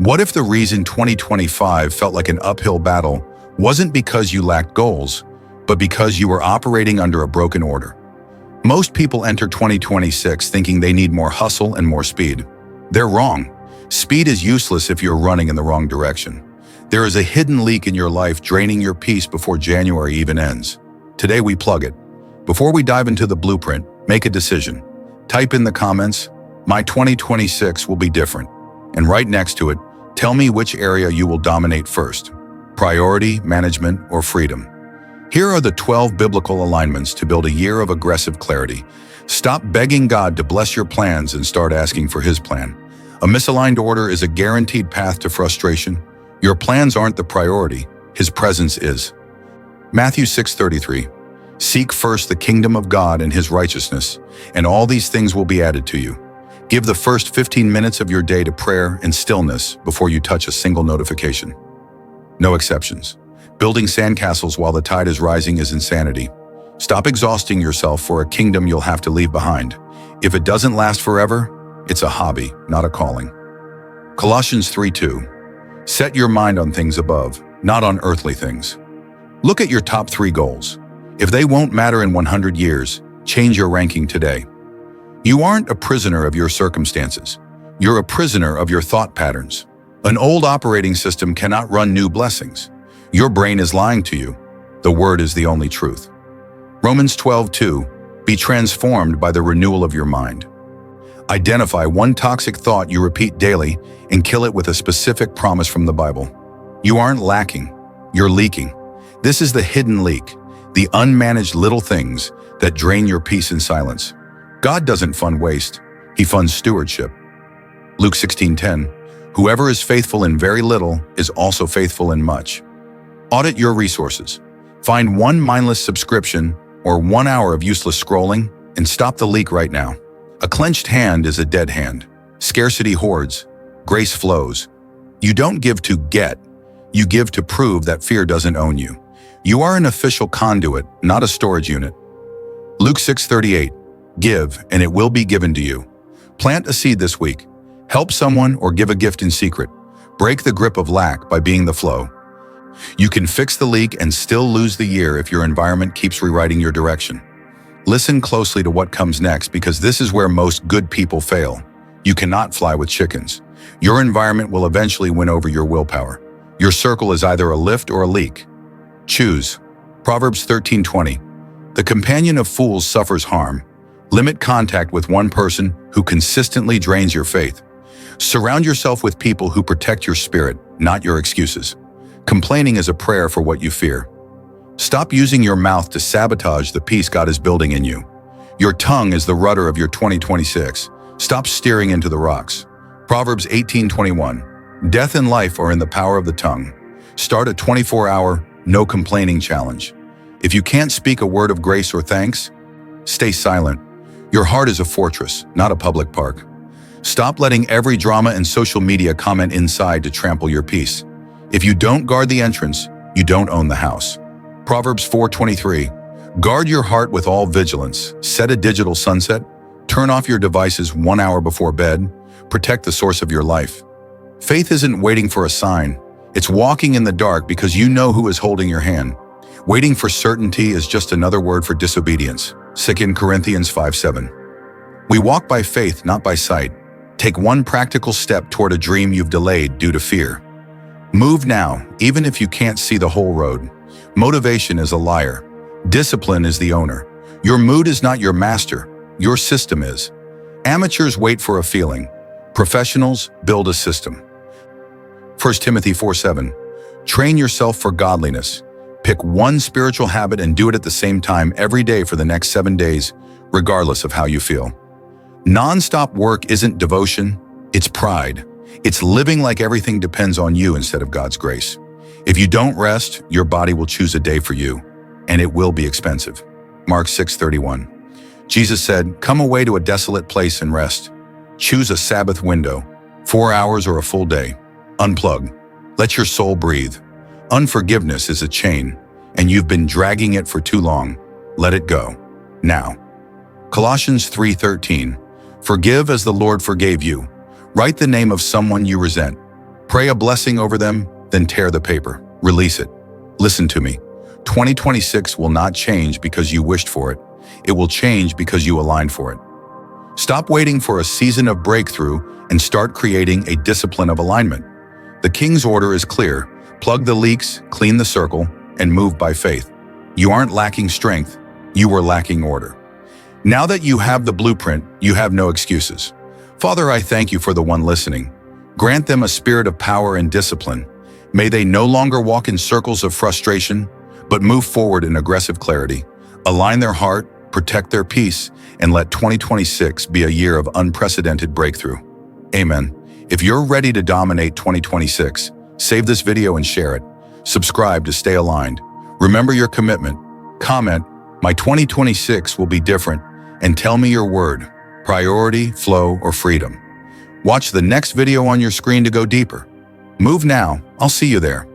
What if the reason 2025 felt like an uphill battle wasn't because you lacked goals, but because you were operating under a broken order? Most people enter 2026 thinking they need more hustle and more speed. They're wrong. Speed is useless if you're running in the wrong direction. There is a hidden leak in your life draining your peace before January even ends. Today we plug it. Before we dive into the blueprint, make a decision. Type in the comments, "My 2026 will be different." And right next to it, tell me which area you will dominate first: priority, management, or freedom. Here are the 12 biblical alignments to build a year of aggressive clarity. Stop begging God to bless your plans and start asking for His plan. A misaligned order is a guaranteed path to frustration. Your plans aren't the priority, His presence is. Matthew 6:33. Seek first the kingdom of God and His righteousness, and all these things will be added to you. Give the first 15 minutes of your day to prayer and stillness before you touch a single notification. No exceptions. Building sandcastles while the tide is rising is insanity. Stop exhausting yourself for a kingdom you'll have to leave behind. If it doesn't last forever, it's a hobby, not a calling. Colossians 3:2. Set your mind on things above, not on earthly things. Look at your top 3 goals. If they won't matter in 100 years, change your ranking today. You aren't a prisoner of your circumstances. You're a prisoner of your thought patterns. An old operating system cannot run new blessings. Your brain is lying to you. The Word is the only truth. Romans 12:2. Be transformed by the renewal of your mind. Identify one toxic thought you repeat daily and kill it with a specific promise from the Bible. You aren't lacking. You're leaking. This is the hidden leak, the unmanaged little things that drain your peace in silence. God doesn't fund waste. He funds stewardship. Luke 16:10. Whoever is faithful in very little is also faithful in much. Audit your resources. Find one mindless subscription or 1 hour of useless scrolling and stop the leak right now. A clenched hand is a dead hand. Scarcity hoards. Grace flows. You don't give to get. You give to prove that fear doesn't own you. You are an official conduit, not a storage unit. Luke 6:38. Give, and it will be given to you. Plant a seed this week. Help someone or give a gift in secret. Break the grip of lack by being the flow. You can fix the leak and still lose the year if your environment keeps rewriting your direction. Listen closely to what comes next, because this is where most good people fail. You cannot fly with chickens. Your environment will eventually win over your willpower. Your circle is either a lift or a leak. Choose. Proverbs 13:20. The companion of fools suffers harm. Limit contact with one person who consistently drains your faith. Surround yourself with people who protect your spirit, not your excuses. Complaining is a prayer for what you fear. Stop using your mouth to sabotage the peace God is building in you. Your tongue is the rudder of your 2026. Stop steering into the rocks. Proverbs 18:21. Death and life are in the power of the tongue. Start a 24-hour, no complaining challenge. If you can't speak a word of grace or thanks, stay silent. Your heart is a fortress, not a public park. Stop letting every drama and social media comment inside to trample your peace. If you don't guard the entrance, you don't own the house. Proverbs 4:23. Guard your heart with all vigilance. Set a digital sunset. Turn off your devices 1 hour before bed. Protect the source of your life. Faith isn't waiting for a sign. It's walking in the dark because you know who is holding your hand. Waiting for certainty is just another word for disobedience. 2 Corinthians 5:7. We walk by faith, not by sight. Take one practical step toward a dream you've delayed due to fear. Move now, even if you can't see the whole road. Motivation is a liar. Discipline is the owner. Your mood is not your master. Your system is. Amateurs wait for a feeling. Professionals build a system. 1 Timothy 4:7. Train yourself for godliness. Pick one spiritual habit and do it at the same time every day for the next 7 days, regardless of how you feel. Non-stop work isn't devotion, it's pride. It's living like everything depends on you instead of God's grace. If you don't rest, your body will choose a day for you, and it will be expensive. Mark 6:31. Jesus said, "Come away to a desolate place and rest. Choose a Sabbath window, 4 hours or a full day. Unplug. Let your soul breathe. Unforgiveness is a chain, and you've been dragging it for too long. Let it go. Now." Colossians 3:13. Forgive as the Lord forgave you. Write the name of someone you resent. Pray a blessing over them, then tear the paper. Release it. Listen to me. 2026 will not change because you wished for it. It will change because you aligned for it. Stop waiting for a season of breakthrough and start creating a discipline of alignment. The King's order is clear. Plug the leaks, clean the circle, and move by faith. You aren't lacking strength. You were lacking order. Now that you have the blueprint, you have no excuses. Father, I thank you for the one listening. Grant them a spirit of power and discipline. May they no longer walk in circles of frustration, but move forward in aggressive clarity. Align their heart, protect their peace, and let 2026 be a year of unprecedented breakthrough. Amen. If you're ready to dominate 2026, save this video and share it. Subscribe to stay aligned. Remember your commitment. Comment, "My 2026 will be different," and tell me your word: priority, flow, or freedom. Watch the next video on your screen to go deeper. Move now. I'll see you there.